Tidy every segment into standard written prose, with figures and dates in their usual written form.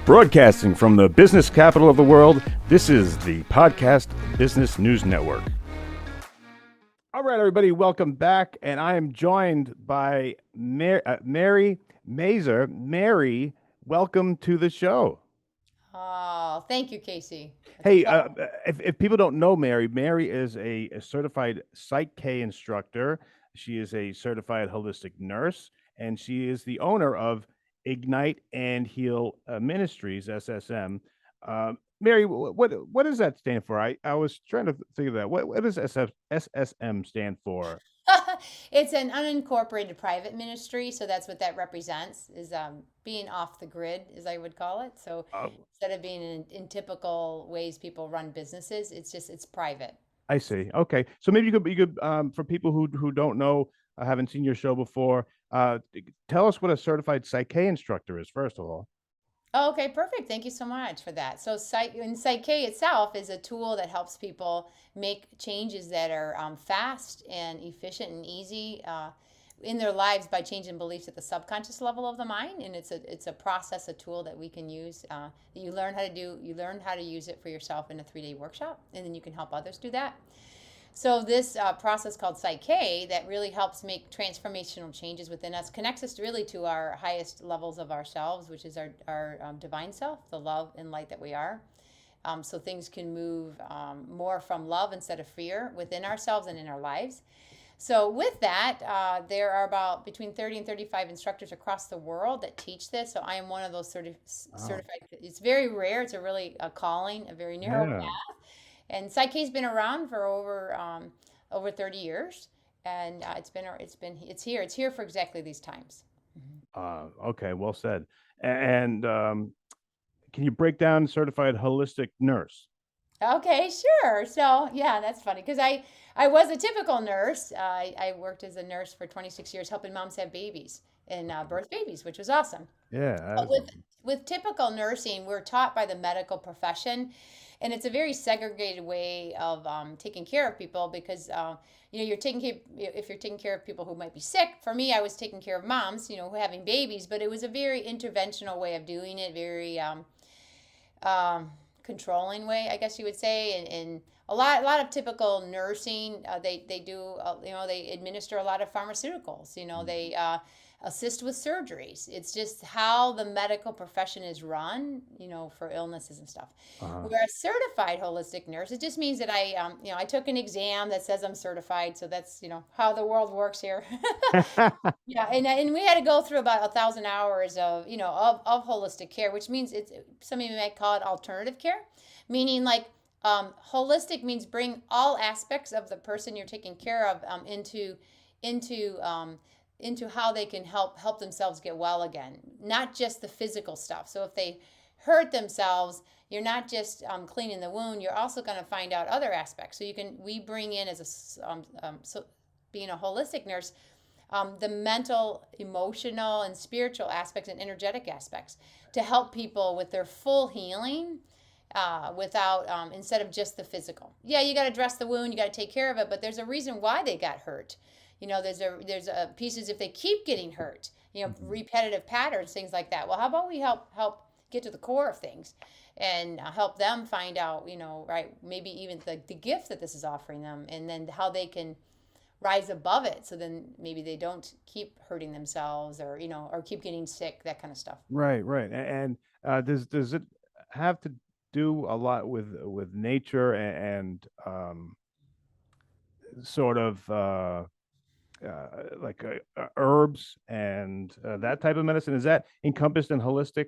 Broadcasting from the business capital of the world, this is the Podcast Business News Network. All right, everybody, welcome back. And I am joined by Mary Mazur. Mary, welcome to the show. Oh, thank you, Casey. Hey, if people don't know Mary, Mary is a certified Psych K instructor. She is a certified holistic nurse, and she is the owner of Ignite and Heal Ministries, SSM. Mary, what does that stand for? I was trying to think of that. What does SSM stand for? It's an unincorporated private ministry, so that's what that represents, is being off the grid, as I would call it. So instead of being in typical ways people run businesses, it's private. I see. Okay, so maybe you could for people who don't know, haven't seen your show before, tell us what a certified Psych K instructor is, first of all. Oh, okay, perfect. Thank you so much for that. So Psyche itself is a tool that helps people make changes that are fast and efficient and easy in their lives by changing beliefs at the subconscious level of the mind. And it's a process, a tool that we can use. That you learn how to do. You learn how to use it for yourself in a 3-day workshop, and then you can help others do that. So this process called Psyche that really helps make transformational changes within us, connects us really to our highest levels of ourselves, which is our divine self, the love and light that we are. So things can move more from love instead of fear within ourselves and in our lives. So with that, there are about between 30 and 35 instructors across the world that teach this. So I am one of those certified. It's very rare. It's a calling, a very narrow path. And Psyche's been around for over 30 years, and it's here for exactly these times. Okay, well said. And can you break down certified holistic nurse? Okay, sure. So yeah, that's funny because I was a typical nurse. I worked as a nurse for 26 years, helping moms have babies and birth babies, which was awesome. Yeah. But with typical nursing, we're taught by the medical profession, and it's a very segregated way of taking care of people because if you're taking care of people who might be sick. For me, I was taking care of moms, who were having babies, but it was a very interventional way of doing it, very controlling way, I guess you would say, and a lot of typical nursing, they do, they administer a lot of pharmaceuticals, they assist with surgeries. It's just how the medical profession is run, for illnesses and stuff. We're a certified holistic nurse. It just means that I took an exam that says I'm certified. So that's, how the world works here. Yeah. And we had to go through about 1,000 hours of holistic care, which means some of you might call it alternative care, meaning like, holistic means bring all aspects of the person you're taking care of into how they can help themselves get well again, not just the physical stuff. So if they hurt themselves, you're not just cleaning the wound, you're also going to find out other aspects. So we bring in as being a holistic nurse, the mental, emotional, and spiritual aspects and energetic aspects to help people with their full healing without instead of just the physical. Yeah, you got to address the wound, you got to take care of it, but there's a reason why they got hurt. There's a pieces if they keep getting hurt, repetitive patterns, things like that. Well, how about we help get to the core of things and help them find out, right, maybe even the gift that this is offering them, and then how they can rise above it. So then maybe they don't keep hurting themselves or keep getting sick, that kind of stuff. Right. And does it have to do a lot with nature and sort of like herbs and that type of medicine? Is that encompassed in holistic?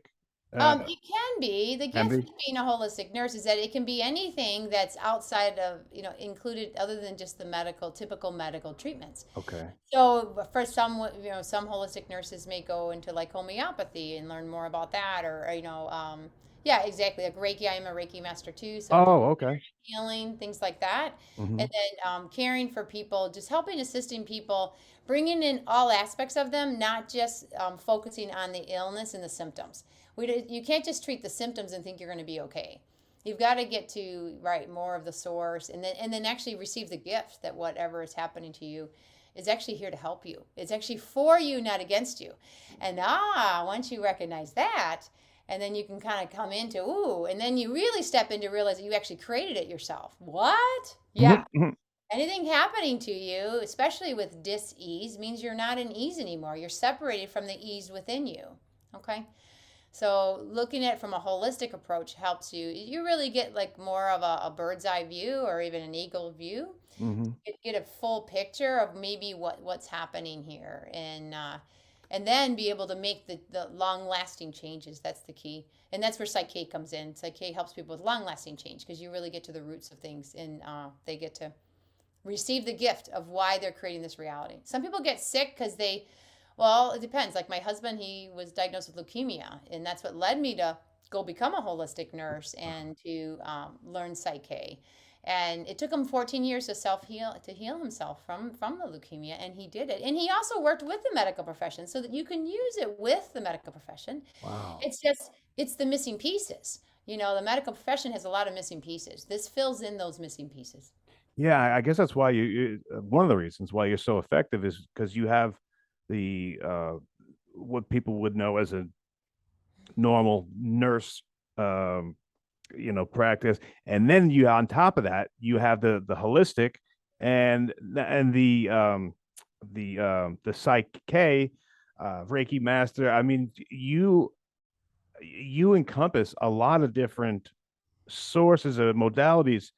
It can be. The gift of being a holistic nurse is that it can be anything that's outside of, included other than just the typical medical treatments. Okay. So for some holistic nurses may go into like homeopathy and learn more about that, or yeah, exactly. Like Reiki, I am a Reiki master too. So okay. Healing, things like that. And then caring for people, just assisting people, bringing in all aspects of them, not just focusing on the illness and the symptoms. You can't just treat the symptoms and think you're going to be okay. You've got to get to more of the source, and then actually receive the gift that whatever is happening to you is actually here to help you. It's actually for you, not against you. And once you recognize that, And then you can kind of come into, ooh, and then you really step into realize that you actually created it yourself. What? Yeah. Anything happening to you, especially with dis-ease, means you're not in ease anymore. You're separated from the ease within you. Okay. So looking at it from a holistic approach helps you. You really get like more of a bird's eye view or even an eagle view. Hmm. Get a full picture of maybe what's happening here, and then be able to make the long lasting changes. That's the key, and that's where Psych-K comes in. Psych-K helps people with long lasting change because you really get to the roots of things, and they get to receive the gift of why they're creating this reality. Some people get sick because well, it depends. Like my husband, he was diagnosed with leukemia, and that's what led me to go become a holistic nurse and to learn Psych-K. And it took him 14 years to heal himself from the leukemia, and he did it. And he also worked with the medical profession so that you can use it with the medical profession. Wow. It's the missing pieces. The medical profession has a lot of missing pieces. This fills in those missing pieces. Yeah, I guess that's why one of the reasons why you're so effective is because you have the what people would know as a normal nurse, um, practice, and then you on top of that you have the holistic and the Psych K, Reiki master. I mean, you encompass a lot of different sources of modalities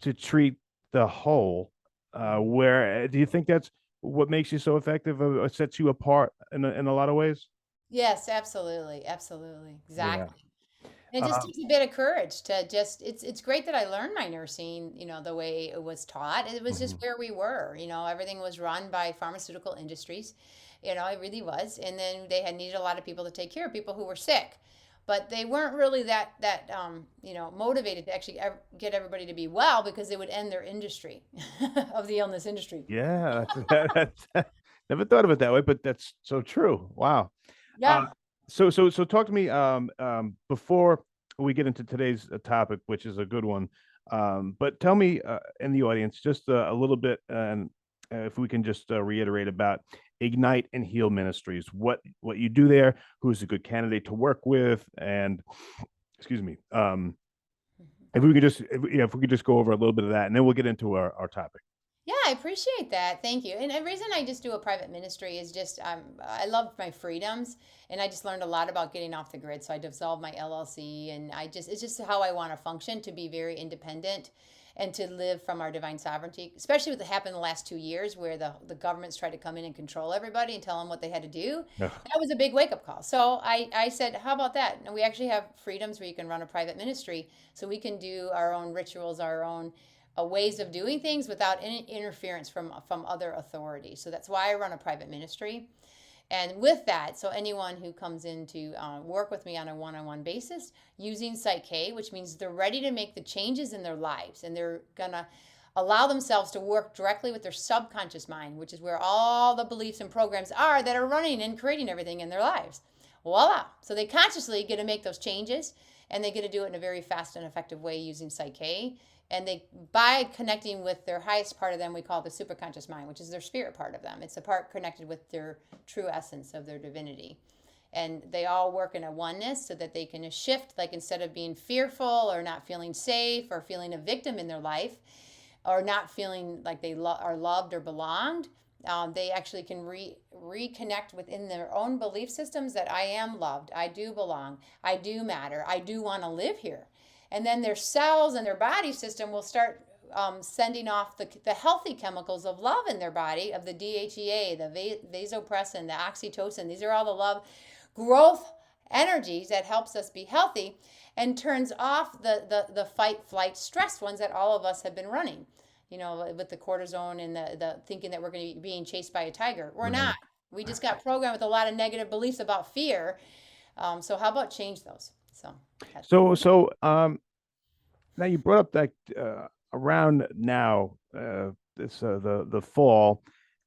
to treat the whole. Where do you think that's what makes you so effective or sets you apart in a lot of ways? Yes, absolutely, absolutely, Yeah. exactly. And it just Uh, takes a bit of courage to just it's great that I learned my nursing, the way it was taught. It was just mhm. where we were, everything was run by pharmaceutical industries. It really was. And then they had needed a lot of people to take care of people who were sick. But they weren't really that motivated to actually get everybody to be well because they would end their industry of the illness industry. Yeah, never thought of it that way, but that's so true. Wow. Uh, Yeah. so talk to me before we get into today's topic, which is a good one. But tell me in the audience just a little bit, and if we can just reiterate about Ignite and Heal Ministries, what you do there, who's a good candidate to work with, and excuse me, if we could just if we could just go over a little bit of that, and then we'll get into our topic. Yeah, I appreciate that. Thank you. And the reason I just do a private ministry is just I love my freedoms, and I just learned a lot about getting off the grid. So I dissolved my LLC, and it's just how I want to function, to be very independent and to live from our divine sovereignty, especially with what happened the last 2 years where the governments tried to come in and control everybody and tell them what they had to do. Ugh. That was a big wake up call. So I said, how about that? And we actually have freedoms where you can run a private ministry, so we can do our own rituals, our own ways of doing things without any interference from other authorities. So that's why I run a private ministry. And with that, so anyone who comes in to work with me on a one-on-one basis using Psych-K, which means they're ready to make the changes in their lives, and they're gonna allow themselves to work directly with their subconscious mind, which is where all the beliefs and programs are that are running and creating everything in their lives. Voila! So they consciously get to make those changes, and they get to do it in a very fast and effective way using Psych-K. And they, by connecting with their highest part of them, we call the superconscious mind, which is their spirit part of them. It's the part connected with their true essence of their divinity. And they all work in a oneness so that they can shift, like instead of being fearful or not feeling safe or feeling a victim in their life or not feeling like they are loved or belonged, they actually can reconnect within their own belief systems that I am loved, I do belong, I do matter, I do want to live here. And then their cells and their body system will start sending off the healthy chemicals of love in their body, of the DHEA, the vasopressin, the oxytocin. These are all the love growth energies that helps us be healthy and turns off the fight, flight, stress ones that all of us have been running. With the cortisone and the thinking that we're going to be being chased by a tiger. We're not. Right. We just got programmed with a lot of negative beliefs about fear. So how about change those? So that's Now you brought up that around now, this the fall,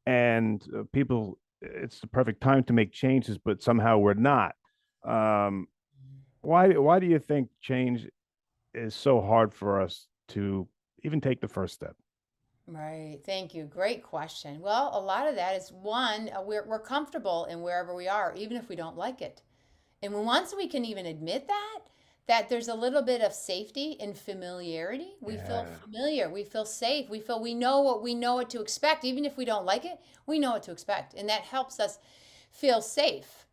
and people, it's the perfect time to make changes, but somehow we're not. Um, why do you think change is so hard for us to even take the first step? right. Thank you. Great question. Well, a lot of that is one, we're comfortable in wherever we are, even if we don't like it. And once we can even admit that there's a little bit of safety and familiarity, we feel Yeah. familiar, we feel safe, we know what to expect. Even if we don't like it, we know what to expect. And that helps us feel safe.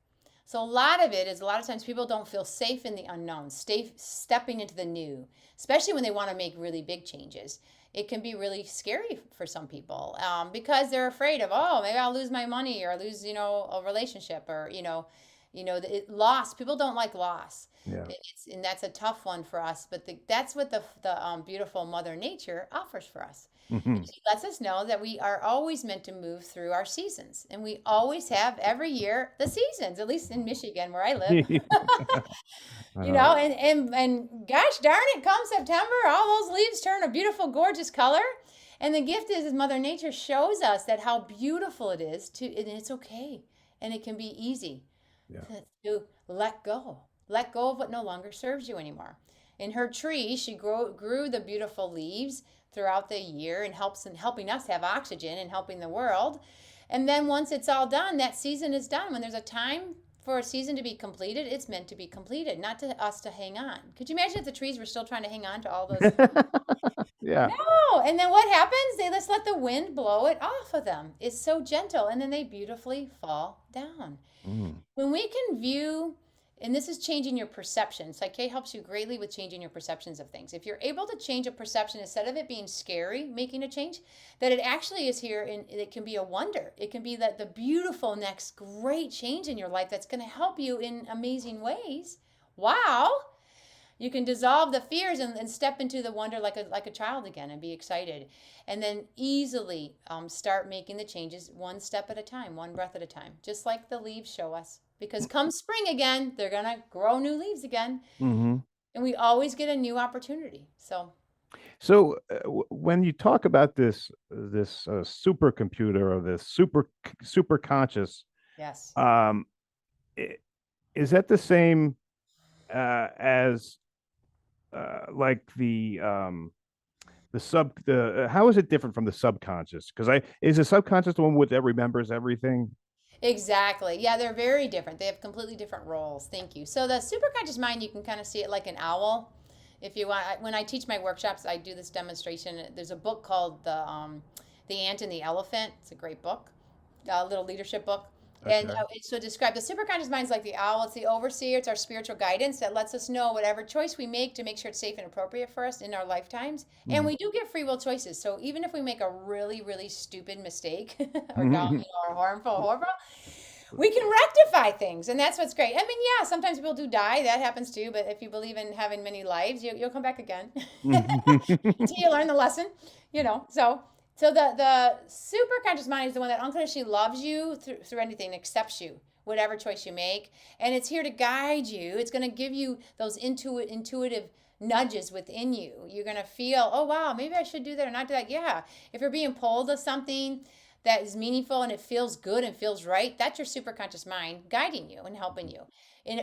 So a lot of it is a lot of times people don't feel safe in the unknown, stepping into the new, especially when they want to make really big changes. It can be really scary for some people because they're afraid of, oh, maybe I'll lose my money or lose, a relationship or, loss. People don't like loss. Yeah. And that's a tough one for us. But that's what the beautiful Mother Nature offers for us. Hmm. She lets us know that we are always meant to move through our seasons. And we always have every year the seasons, at least in Michigan where I live. Uh, And gosh darn it, come September, all those leaves turn a beautiful, gorgeous color. And the gift is Mother Nature shows us that how beautiful it is and it's okay. And it can be easy yeah. to let go. Let go of what no longer serves you anymore. In her tree, she grew the beautiful leaves throughout the year and helps in helping us have oxygen and helping the world. And then once it's all done, that season is done. When there's a time for a season to be completed, it's meant to be completed, not to us to hang on. Could you imagine if the trees were still trying to hang on to all those? Yeah. No. And then what happens? They just let the wind blow it off of them. It's so gentle, and then they beautifully fall down. Mm. When we can view, and this is changing your perception. Psyche helps you greatly with changing your perceptions of things. If you're able to change a perception instead of it being scary, making a change, that it actually is here and it can be a wonder. It can be that the beautiful next great change in your life that's going to help you in amazing ways. Wow. You can dissolve the fears and step into the wonder like a child again and be excited. And then easily start making the changes one step at a time, one breath at a time, just like the leaves show us. Because come spring again, they're going to grow new leaves again. Hmm. And we always get a new opportunity. So when you talk about this supercomputer or this super conscious, Yes. um, is that the same as like the how is it different from the subconscious? Because I is the subconscious the one that remembers everything? Exactly. Yeah, they're very different. They have completely different roles. Thank you. So the superconscious mind, you can kind of see it like an owl. If you want, when I teach my workshops, I do this demonstration. There's a book called the Ant and the Elephant. It's a great book, a little leadership book. And Okay. so describe the superconscious mind is like the owl. It's the overseer. It's our spiritual guidance that lets us know whatever choice we make to make sure it's safe and appropriate for us in our lifetimes. And Mhm. we do get free will choices. So even if we make a really, really stupid mistake or Mhm. or horrible, we can rectify things, and that's what's great. I mean, yeah, sometimes people do die, that happens too, but if you believe in having many lives, you'll come back again until you learn the lesson, so the super conscious mind is the one that unconditionally loves you through anything, accepts you whatever choice you make, and it's here to guide you. It's going to give you those intuitive nudges within you. You're going to feel, oh wow, maybe I should do that or not do that. Yeah, if you're being pulled to something that is meaningful and it feels good and feels right, that's your superconscious mind guiding you and helping you.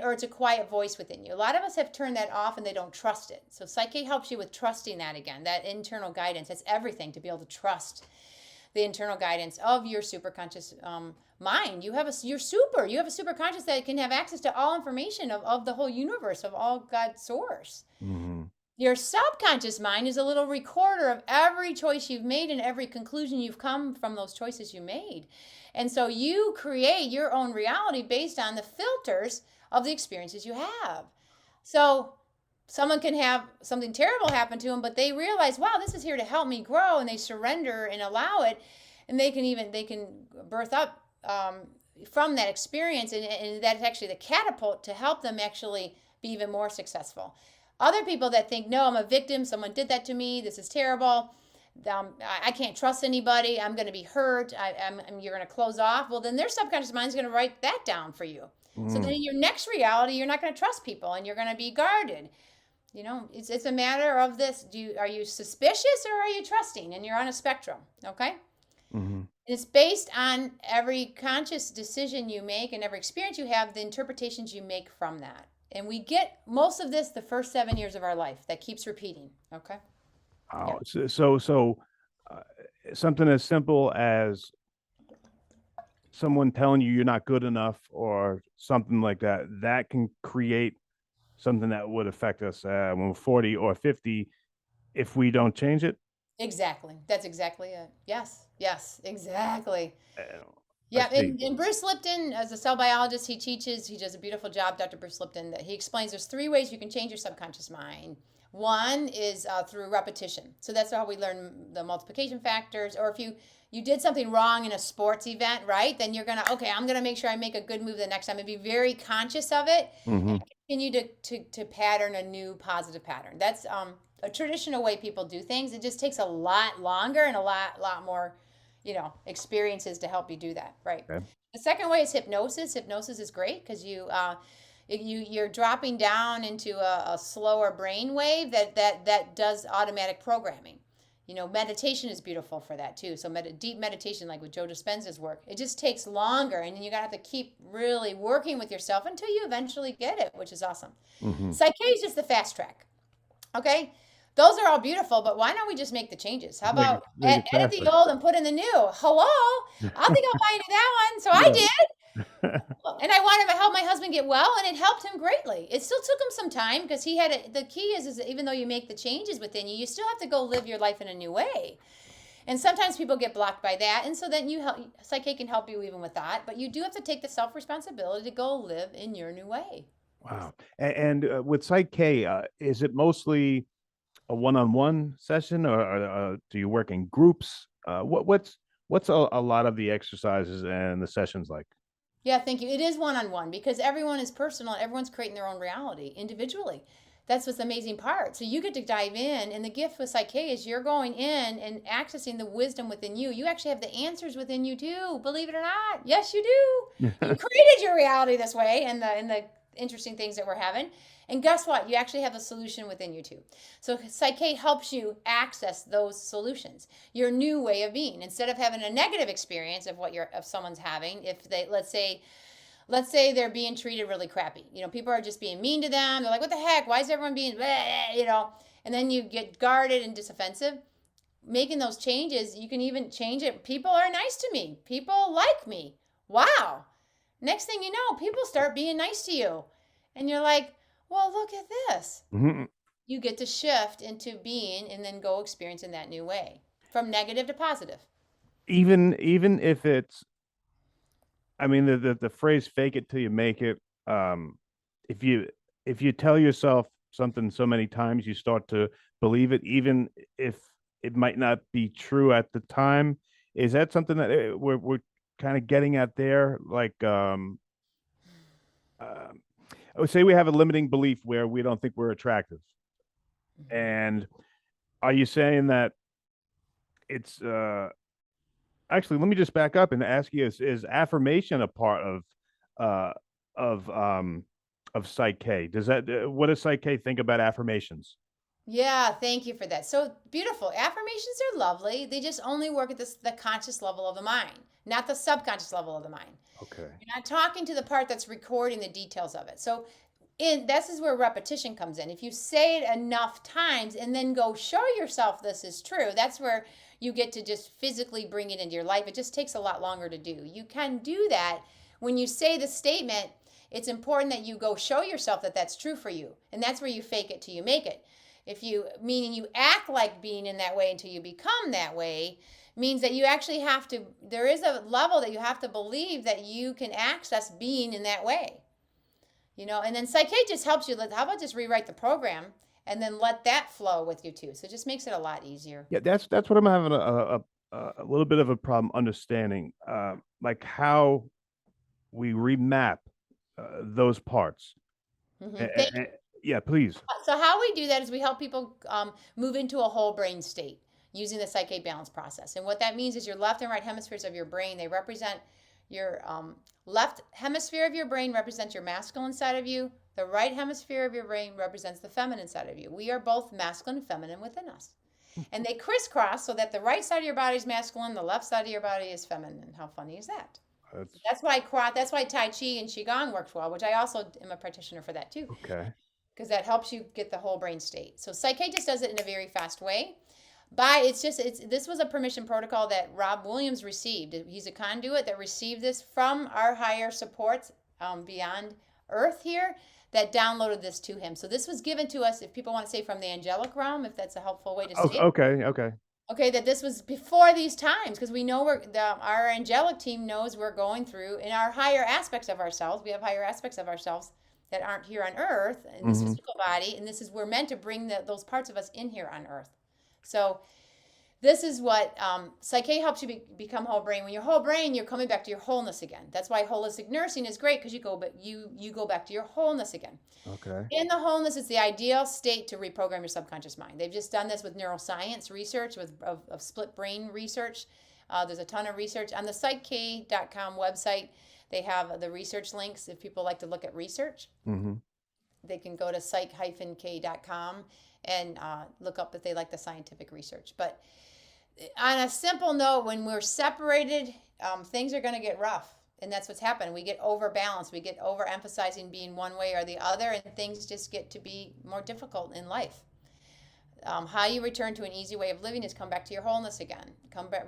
Or it's a quiet voice within you. A lot of us have turned that off and they don't trust it. So Psyche helps you with trusting that again, that internal guidance. That's everything to be able to trust the internal guidance of your superconscious mind. You have a superconscious that can have access to all information of the whole universe, of all God's source. Mhm. Your subconscious mind is a little recorder of every choice you've made and every conclusion you've come from those choices you made. And so you create your own reality based on the filters of the experiences you have. So someone can have something terrible happen to them, but they realize, wow, this is here to help me grow, and they surrender and allow it, and they can birth up from that experience, and that's actually the catapult to help them actually be even more successful. Other people that think, no, I'm a victim, someone did that to me, this is terrible, I can't trust anybody, I'm going to be hurt, you're going to close off. Well, then their subconscious mind is going to write that down for you. So then Mm. in your next reality, you're not going to trust people and you're going to be guarded. It's a matter of this. Are you suspicious or are you trusting? And you're on a spectrum, okay? Mhm. And it's based on every conscious decision you make and every experience you have, the interpretations you make from that. And we get most of this the first 7 years of our life. That keeps repeating, okay? Yeah. Oh, so uh, something as simple as someone telling you you're not good enough or something like that, that can create something that would affect us when we're 40 or 50 if we don't change it. Exactly. That's exactly it. Yes. Yes. Exactly. Uh, I Yeah, see. and Bruce Lipton, as a cell biologist, he does a beautiful job, Dr. Bruce Lipton, that he explains there's three ways you can change your subconscious mind. One is through repetition. So that's how we learn the multiplication factors. Or if you did something wrong in a sports event, right? Then you're gonna, okay, I'm gonna make sure I make a good move the next time and be very conscious of it and Hmm. continue to pattern a new positive pattern. That's a traditional way people do things. It just takes a lot longer and a lot more experiences to help you do that, right? Okay. The second way is hypnosis. Hypnosis is great because you're dropping down into a slower brain wave that does automatic programming. Meditation is beautiful for that too. So deep meditation, like with Joe Dispenza's work, it just takes longer, and you gotta have to keep really working with yourself until you eventually get it, which is awesome. Hmm. Psyche is just the fast track. Okay, those are all beautiful, but why don't we just make the changes? How Make it, about make it edit the faster. old and put in the new? Hello, I think I'll buy into that one. So I Yeah. did, and I wanted to help my husband get well, and it helped him greatly. It still took him some time because the key is that even though you make the changes within you, you still have to go live your life in a new way. And sometimes people get blocked by that, and so then Psyche can help you even with that. But you do have to take the self responsibility to go live in your new way. Wow. And with Psych K, is it mostly a one-on-one session, or do you work in groups? What's a lot of the exercises and the sessions like? Yeah, thank you. It is one on one because everyone is personal and everyone's creating their own reality individually. That's what's the amazing part. So you get to dive in, and the gift with Psyche is you're going in and accessing the wisdom within you. You actually have the answers within you too, believe it or not. Yes, you do. You created your reality this way, and the interesting things that we're having. And guess what? You actually have a solution within you too. So Psyche helps you access those solutions, your new way of being. Instead of having a negative experience of of someone's having, if they let's say they're being treated really crappy. People are just being mean to them. They're like, what the heck? Why is everyone being, and then you get guarded and disoffensive. Making those changes, you can even change it. People are nice to me. People like me. Wow. Next thing you know, people start being nice to you. And you're like, well, look at this. Mhm. You get to shift into being and then go experience in that new way from negative to positive. Even if it's, I mean, the phrase "fake it till you make it." Um, if you tell yourself something so many times, you start to believe it, even if it might not be true at the time. Is that something that we're kind of getting at there? Like, um, I would say we have a limiting belief where we don't think we're attractive. Mhm. And are you saying that it's actually, let me just back up and ask you: is affirmation a part uh of um of Psyche? Does that what does Psyche think about affirmations? Yeah, thank you for that. So beautiful. Affirmations are lovely. They just only work at the conscious level of the mind, not the subconscious level of the mind. Okay. You're not talking to the part that's recording the details of it. So this is where repetition comes in. If you say it enough times and then go show yourself this is true, that's where you get to just physically bring it into your life. It just takes a lot longer to do. You can do that when you say the statement. It's important that you go show yourself that that's true for you. And that's where you fake it till you make it. If you, meaning you act like being in that way until you become that way, means that you actually have to, there is a level that you have to believe that you can access being in that way. And then Psyche just helps you. How about just rewrite the program and then let that flow with you too? So it just makes it a lot easier. Yeah, that's what I'm having a little bit of a problem understanding, like how we remap those parts. Hmm. A- yeah, please. So how we do that is we help people move into a whole brain state using the Psyche balance process. And what that means is your left and right hemispheres of your brain, they represent your left hemisphere of your brain represents your masculine side of you. The right hemisphere of your brain represents the feminine side of you. We are both masculine and feminine within us. And they crisscross so that the right side of your body is masculine, the left side of your body is feminine. How funny is that? That's That's why Tai Chi and Qigong works well, which I also am a practitioner for that too, okay. because that helps you get the whole brain state. So Psyche just does it in a very fast way. This was a permission protocol that Rob Williams received. He's a conduit that received this from our higher supports beyond Earth here that downloaded this to him. So this was given to us, if people want to say from the angelic realm, if that's a helpful way to say it. Okay. Okay, that this was before these times, because we know our angelic team knows we're going through in our higher aspects of ourselves. We have higher aspects of ourselves that aren't here on Earth in this physical body, and we're meant to bring those parts of us in here on Earth. So this is what Psyche helps you become whole brain. When you're whole brain, you're coming back to your wholeness again. That's why holistic nursing is great, because you go back to your wholeness again. Okay. In the wholeness is the ideal state to reprogram your subconscious mind. They've just done this with neuroscience research, of split brain research. There's a ton of research on the psyche.com website. They have the research links if people like to look at research. They can go to psych-k.com and look up if they like the scientific research. But on a simple note, when we're separated, things are going to get rough. And that's what's happened. We get overbalanced. We get overemphasizing being one way or the other, and things just get to be more difficult in life. How you return to an easy way of living is come back to your wholeness again.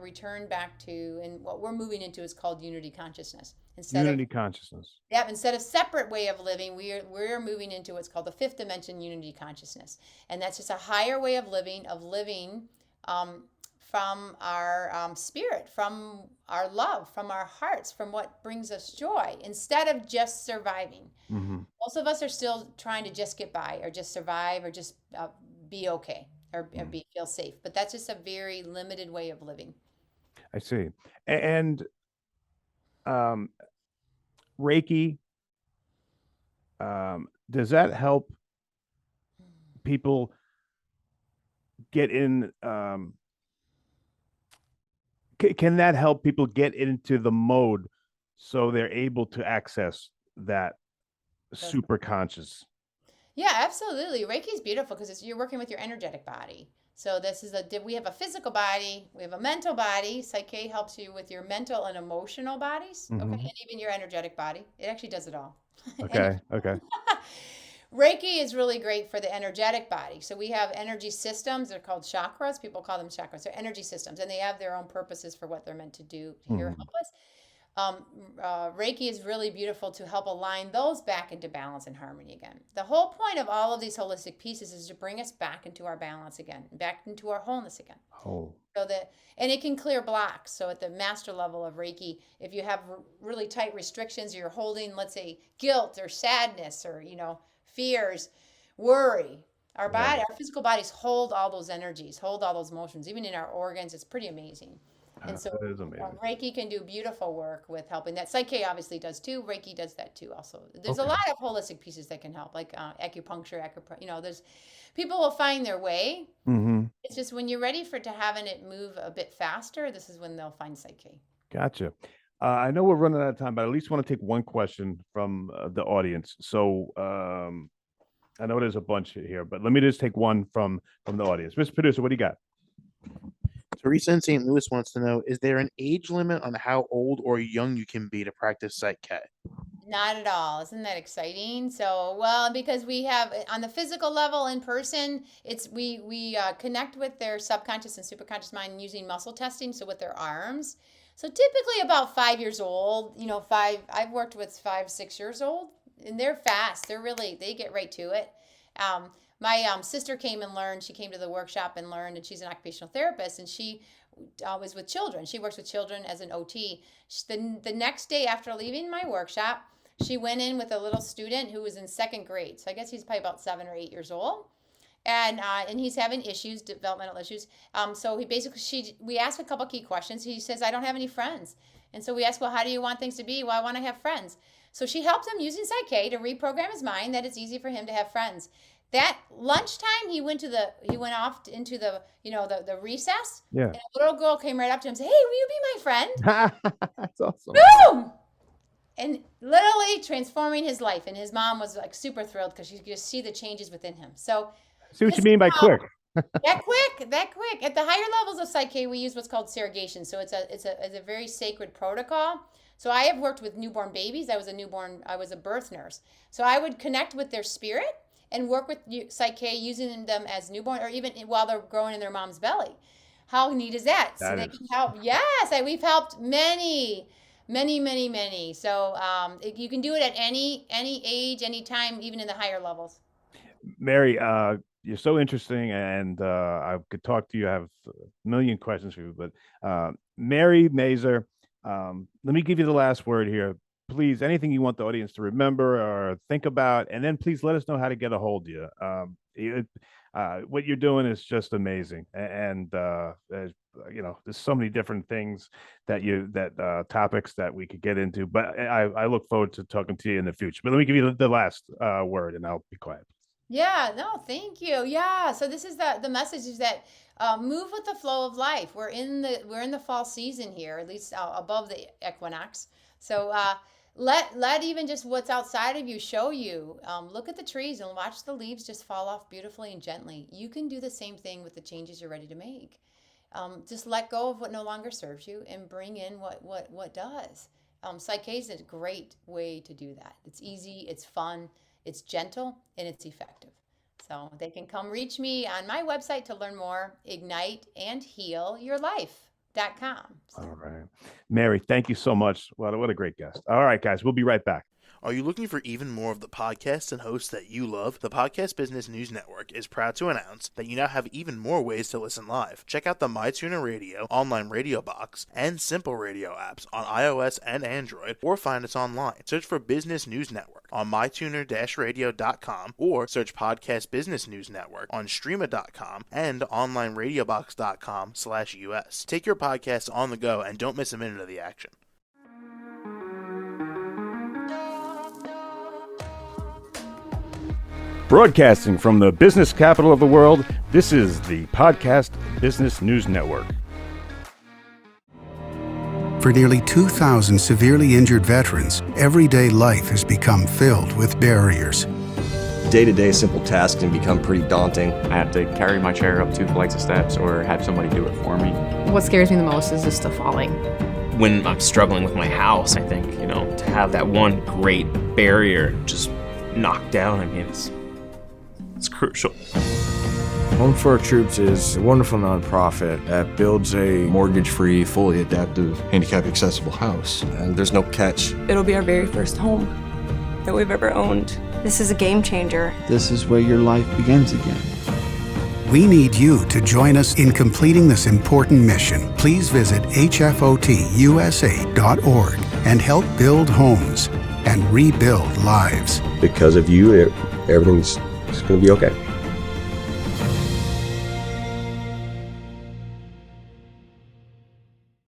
Return back to, and what we're moving into is called unity consciousness. Instead of separate way of living, we're moving into what's called the fifth dimension unity consciousness, and that's just a higher way of living from our spirit, from our love, from our hearts, from what brings us joy, instead of just surviving. Most of us are still trying to just get by, or just survive, or just be okay, or feel safe. But that's just a very limited way of living. I see. And Reiki, does that help people get in? Can that help people get into the mode so they're able to access that super conscious? Yeah, absolutely. Reiki is beautiful because you're working with your energetic body. So we have a physical body, we have a mental body. Psyche helps you with your mental and emotional bodies, okay, and even your energetic body. It actually does it all. Okay. Reiki is really great for the energetic body. So we have energy systems. They're called chakras. People call them chakras. They're energy systems, and they have their own purposes for what they're meant to do here help us. Reiki is really beautiful to help align those back into balance and harmony again. The whole point of all of these holistic pieces is to bring us back into our balance again, back into our wholeness again. And it can clear blocks. So at the master level of Reiki, if you have really tight restrictions, or you're holding, let's say, guilt or sadness, or fears, worry, our physical bodies hold all those energies, hold all those emotions, even in our organs. It's pretty amazing. And so that is amazing. Reiki can do beautiful work with helping that. Psyche obviously does too. Reiki does that too also. There's a lot of holistic pieces that can help, like acupuncture, there's people will find their way. It's just when you're ready to having it move a bit faster, this is when they'll find Psyche. Gotcha. I know we're running out of time, but I at least want to take one question from the audience. So I know there's a bunch here, but let me just take one from the audience. Mr. Producer, what do you got? Teresa in St. Louis wants to know, is there an age limit on how old or young you can be to practice Psych-K? Not at all. Isn't that exciting? So, because we have on the physical level in person, we connect with their subconscious and superconscious mind using muscle testing. So with their arms. So typically about 5 years old, I've worked with 5, 6 years old, and they're fast. They get right to it. My sister came and learned. She came to the workshop and learned, and she's an occupational therapist, and she was with children. She works with children as an OT. The next day after leaving my workshop, she went in with a little student who was in 2nd grade. So I guess he's probably about 7 or 8 years old. And he's having issues, developmental issues. So we asked a couple key questions. He says, I don't have any friends. And so we asked, well, how do you want things to be? Well, I want to have friends. So she helped him using Psyche to reprogram his mind that it's easy for him to have friends. That lunchtime, he went off into the recess. Yeah. And a little girl came right up to him and said, hey, will you be my friend? That's awesome. Boom! And literally transforming his life. And his mom was like super thrilled because she could just see the changes within him. So see what you mean by quick. that quick. At the higher levels of Psyche, we use what's called surrogation. So it's a very sacred protocol. So I have worked with newborn babies. I was a birth nurse. So I would connect with their spirit, and work with Psych-K using them as newborn or even while they're growing in their mom's belly. How neat is that? So they can help. Yes, we've helped many. So you can do it at any age, any time, even in the higher levels. Mary, you're so interesting, and I could talk to you. I have a million questions for you, but Mary Mazur, let me give you the last word here. Please, anything you want the audience to remember or think about, and then please let us know how to get a hold of you. What you're doing is just amazing, and there's so many different things that topics that we could get into. But I look forward to talking to you in the future. But let me give you the last word, and I'll be quiet. Yeah, no, thank you. Yeah, so this is the message is that move with the flow of life. We're in the fall season here, at least above the equinox. So let even just what's outside of you show you. Look at the trees and watch the leaves just fall off beautifully and gently. You can do the same thing with the changes you're ready to make. Just let go of what no longer serves you and bring in what does. Psych-K is a great way to do that. It's easy, it's fun, it's gentle, and it's effective. So they can come reach me on my website to learn more, igniteandhealyourlife.com. All right. Mary, thank you so much. What a great guest. All right, guys, we'll be right back. Are you looking for even more of the podcasts and hosts that you love? The Podcast Business News Network is proud to announce that you now have even more ways to listen live. Check out the MyTuner Radio, online radio box, and Simple Radio apps on iOS and Android, or find us online. Search for Business News Network on mytuner-radio.com, or search Podcast Business News Network on streama.com and onlineradiobox.com/US. Take your podcast on the go and don't miss a minute of the action. Broadcasting from the business capital of the world, this is the Podcast Business News Network. For nearly 2,000 severely injured veterans, everyday life has become filled with barriers. Day-to-day simple tasks can become pretty daunting. I have to carry my chair up 2 flights of steps or have somebody do it for me. What scares me the most is just the falling. When I'm struggling with my house, I think, to have that one great barrier just knocked down, it's crucial. Home for Our Troops is a wonderful nonprofit that builds a mortgage-free, fully adaptive, handicap-accessible house. And there's no catch. It'll be our very first home that we've ever owned. This is a game changer. This is where your life begins again. We need you to join us in completing this important mission. Please visit hfotusa.org and help build homes and rebuild lives. Because of you, everything's going to be okay.